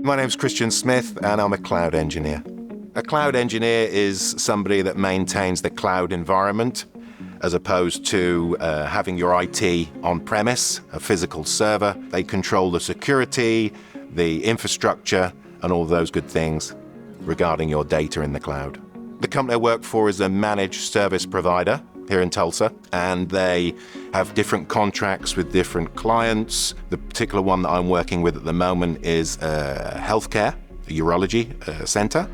My name's Christian Smith, and I'm a cloud engineer. A cloud engineer is somebody that maintains the cloud environment, as opposed to having your IT on-premise, a physical server. They control the security, the infrastructure, and all those good things regarding your data in the cloud. The company I work for is a managed service provider here in Tulsa, and they have different contracts with different clients. The particular one that I'm working with at the moment is healthcare, a urology center.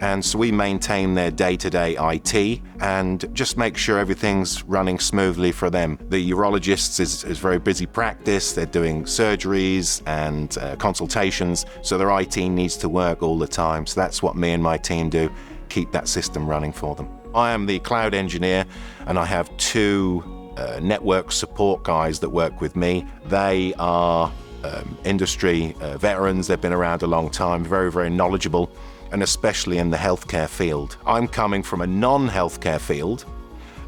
And so we maintain their day-to-day IT and just make sure everything's running smoothly for them. The urologists is very busy practice. They're doing surgeries and consultations, so their IT needs to work all the time. So that's what me and my team do, keep that system running for them. I am the cloud engineer, and I have two network support guys that work with me. They are industry veterans. They've been around a long time, very, very knowledgeable, and especially in the healthcare field. I'm coming from a non-healthcare field,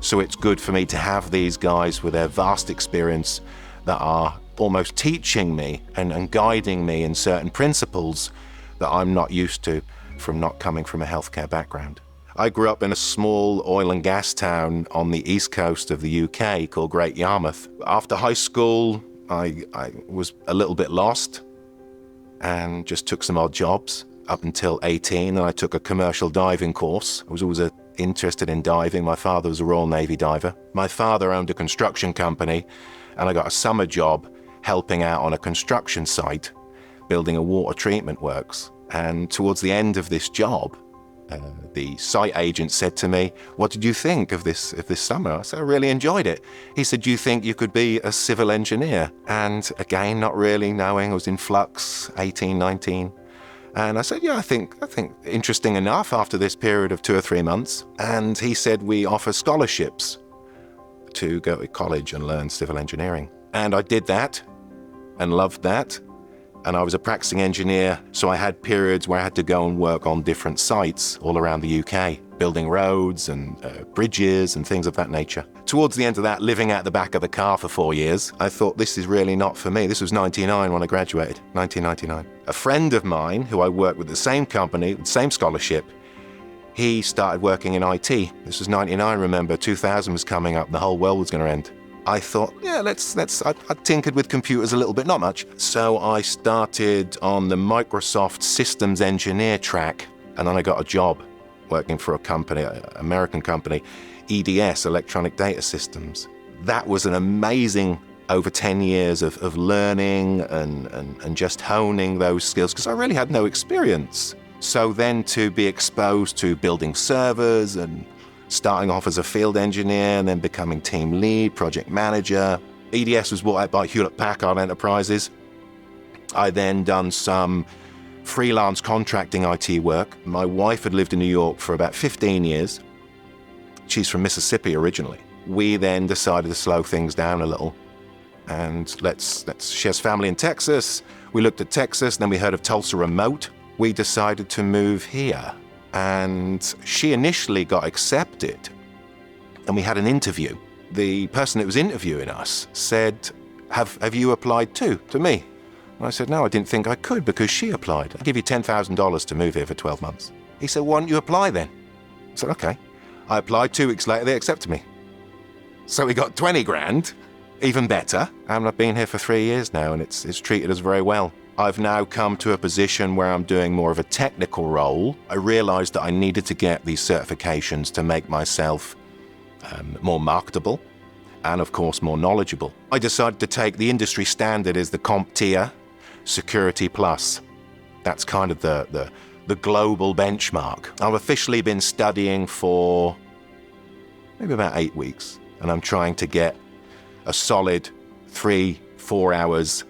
so it's good for me to have these guys with their vast experience that are almost teaching me and guiding me in certain principles that I'm not used to from not coming from a healthcare background. I grew up in a small oil and gas town on the east coast of the UK called Great Yarmouth. After high school, I was a little bit lost and just took some odd jobs up until 18, and I took a commercial diving course. I was always interested in diving. My father was a Royal Navy diver. My father owned a construction company, and I got a summer job helping out on a construction site, building a water treatment works. And towards the end of this job, the site agent said to me, "What did you think of this summer?" I said, "I really enjoyed it." He said, "Do you think you could be a civil engineer?" And again, not really knowing, I was in flux, 18, 19. And I said, "Yeah, I think interesting enough after this period of 2 or 3 months." And he said, "We offer scholarships to go to college and learn civil engineering." And I did that and loved that. And I was a practicing engineer, so I had periods where I had to go and work on different sites all around the UK, building roads and bridges and things of that nature. Towards the end of that, living out the back of the car for 4 years, I thought, this is really not for me. This was 99 when I graduated, 1999. A friend of mine who I worked with the same company, the same scholarship, he started working in IT. This was 99, remember, 2000 was coming up, the whole world was going to end. I thought, yeah, I tinkered with computers a little bit, not much. So I started on the Microsoft systems engineer track, and then I got a job working for a company, an American company, EDS, Electronic Data Systems. That was an amazing over 10 years of learning and just honing those skills, because I really had no experience. So then to be exposed to building servers and starting off as a field engineer and then becoming team lead, project manager. EDS was bought out by Hewlett-Packard Enterprises. I then done some freelance contracting IT work. My wife had lived in New York for about 15 years. She's from Mississippi originally. We then decided to slow things down a little. And she has family in Texas. We looked at Texas, then we heard of Tulsa remote. We decided to move here. And she initially got accepted, and we had an interview. The person that was interviewing us said, have you applied to me? And I said, no, I didn't think I could because she applied. I'll give you $10,000 to move here for 12 months. He said, why don't you apply then? I said, okay. I applied 2 weeks later, they accepted me. So we got 20 grand, even better. And I've been here for 3 years now, and it's treated us very well. I've now come to a position where I'm doing more of a technical role. I realized that I needed to get these certifications to make myself more marketable and, of course, more knowledgeable. I decided to take the industry standard is the CompTIA Security Plus. That's kind of the global benchmark. I've officially been studying for maybe about 8 weeks, and I'm trying to get a solid 3-4 hours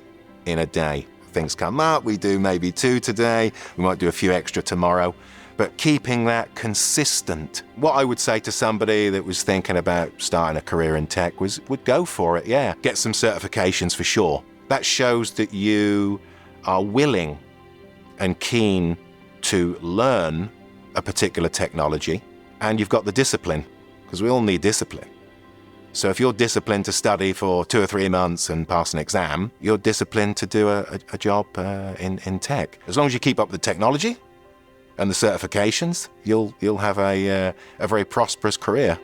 in a day. Things come up, we do maybe 2 today, we might do a few extra tomorrow, but keeping that consistent. What I would say to somebody that was thinking about starting a career in tech would go for it, yeah. Get some certifications for sure. That shows that you are willing and keen to learn a particular technology, and you've got the discipline, because we all need discipline. So if you're disciplined to study for 2 or 3 months and pass an exam, you're disciplined to do a job in tech. As long as you keep up the technology and the certifications, you'll have a very prosperous career.